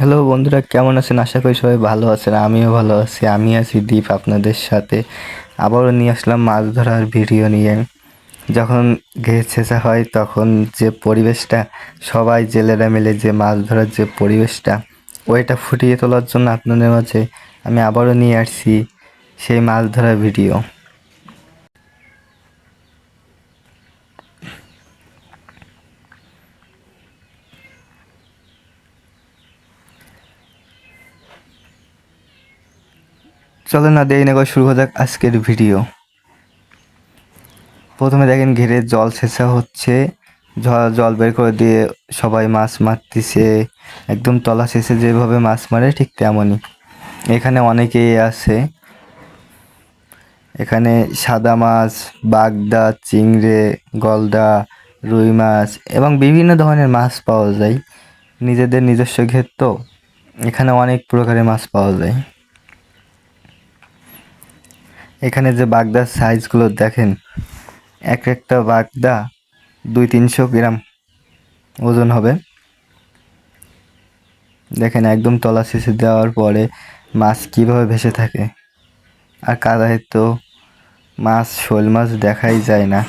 Hello বন্ধুরা, কেমন আছেন? আশা করি সবাই ভালো আছেন। আমিও ভালো আছি। আমি আছি দীপ, আপনাদের সাথে আবারও নিয়ে আসলাম মাছ ধরার ভিডিও নিয়ে। যখন ঘের ছেঁচা হয় তখন যে পরিবেশটা, সবাই জেলেরা মিলে যে মাছ ধরার যে পরিবেশটা, ওইটা ফুটিয়ে তোলার জন্য আপনাদের মাঝে আমি আবারও নিয়ে আসছি সেই মাছ ধরার ভিডিও। চলো না দেরি না করে শুরু করা যাক আজকের ভিডিও। প্রথমে দেখেন ঘেরে জল ছেঁচা হচ্ছে, জল বের করে দিয়ে সবাই মাছ মারতেছে। একদম তলা শেষে যেভাবে মাছ মারে ঠিক তেমনই এখানে অনেকেই আছে। এখানে সাদা মাছ, বাগদা, চিংড়ি, গলদা, রুই মাছ এবং বিভিন্ন ধরনের মাছ পাওয়া যায়। নিজেদের নিজস্ব ঘের তো, এখানে অনেক প্রকারের মাছ পাওয়া যায়। এখানে যে বাগদার সাইজগুলো দেখেন, এক একটা বাগদা 200-300 গ্রাম ওজন হবে। দেখেন একদম তলা শেষে দেওয়ার পরে মাছ কীভাবে ভেসে থাকে। আর কাদায় তো মাছ, শোল মাছ দেখাই যায় না।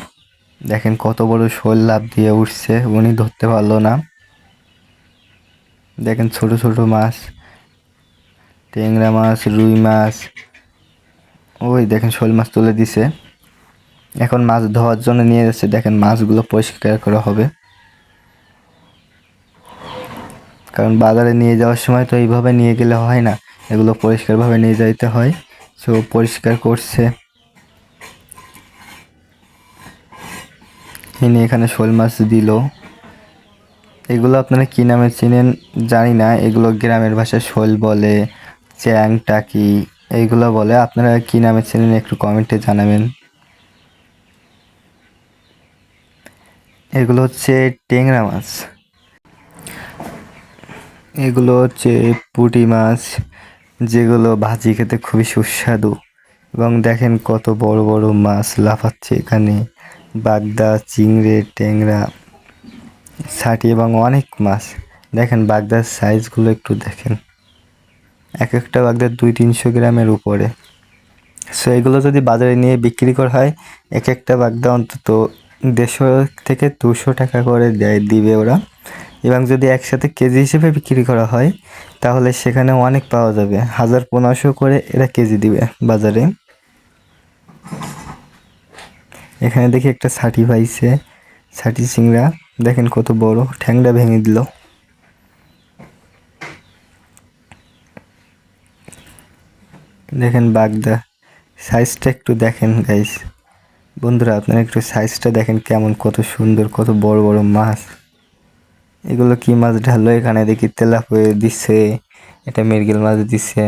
দেখেন কত বড় শোল লাফ দিয়ে উঠছে, উনি ধরতে পারলো না। দেখেন ছোট ছোট মাছ, ট্যাংরা মাছ, রুই মাছ, ওই দেখেন শোল মাছ তুলে দিছে। এখন মাছ ধোয়ার জন্য নিয়ে যাচ্ছে। দেখেন মাছগুলো পরিষ্কার করা হবে, কারণ বাজারে নিয়ে যাওয়ার সময় তো এইভাবে নিয়ে গেলে হয় না, এগুলো পরিষ্কারভাবে নিয়ে যাইতে হয়। সো পরিষ্কার করছে। ইনি এখানে শোল মাছ দিল। এগুলো আপনারা কী নামে চিনেন জানি না, এগুলো গ্রামের ভাষায় শোল বলে, চ্যাং, টাকি এইগুলো বলে। আপনারা কী নামে চিনেন একটু কমেন্টে জানাবেন। এগুলো হচ্ছে ট্যাংরা মাছ, এগুলো হচ্ছে পুঁটি মাছ, যেগুলো ভাজি খেতে খুবই সুস্বাদু। এবং দেখেন কত বড় বড় মাছ লাফাচ্ছে এখানে, বাগদা, চিংড়ি, ট্যাংরা, ছাটি এবং অনেক মাছ। দেখেন বাগদার সাইজগুলো একটু দেখেন, এক একটা বাগদা 200-300 গ্রামের উপরে। সো এগুলো যদি বাজারে নিয়ে বিক্রি করা হয়, এক একটা বাগদা অন্তত 150 থেকে 200 টাকা করে দিবে ওরা। এবং যদি একসাথে কেজি হিসেবে বিক্রি করা হয় তাহলে সেখানে অনেক পাওয়া যাবে, 1000-1500 করে এরা কেজি দিবে বাজারে। এখানে দেখি একটা ছাটি পাইছে, ছাটি চিংড়া। দেখেন কত বড়, ঠ্যাংটা ভেঙে দিল। দেখেন বাগদা সাইজটা একটু দেখেন গাইস। বন্ধুরা আপনারা একটু সাইজটা দেখেন কেমন, কত সুন্দর, কত বড় বড় মাছ। এগুলো কি মাছ ঢাললো এখানে? দেখি তেলাপিয়া দিচ্ছে, এটা মৃগেল মাছ দিচ্ছে,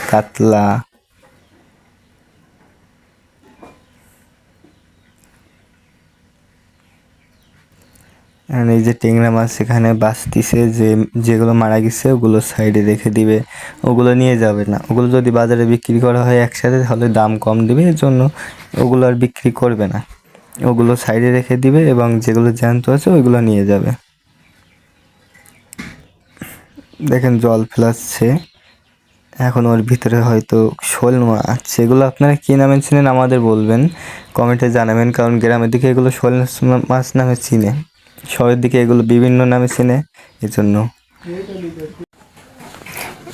কাতলা। এই যে ট্যাংরা মাছ এখানে বাছতিছে, যেগুলো মারা গেছে ওগুলো সাইডে রেখে দিবে, ওগুলো নিয়ে যাবে না। ওগুলো যদি বাজারে বিক্রি করা হয় একসাথে তাহলে দাম কম দিবে, এর জন্য ওগুলো আর বিক্রি করবে না। ওগুলো সাইডে রেখে দিবে এবং যেগুলো জ্যান্ত আছে ওইগুলো নিয়ে যাবে। দেখেন জল ফেলাচ্ছে, এখন ওর ভিতরে হয়তো শোল মাছ। সেগুলো আপনারা কী নামে চিনেন আমাদের বলবেন, কমেন্টে জানাবেন। কারণ গ্রামের দিকে এগুলো শোল মাছ নামে চিনে, শহরের দিকে এগুলো বিভিন্ন নামে চিনে, এজন্য।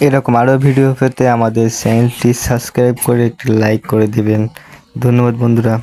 এরকম আরও ভিডিও পেতে আমাদের চ্যানেলটি সাবস্ক্রাইব করে একটি লাইক করে দিবেন। ধন্যবাদ বন্ধুরা।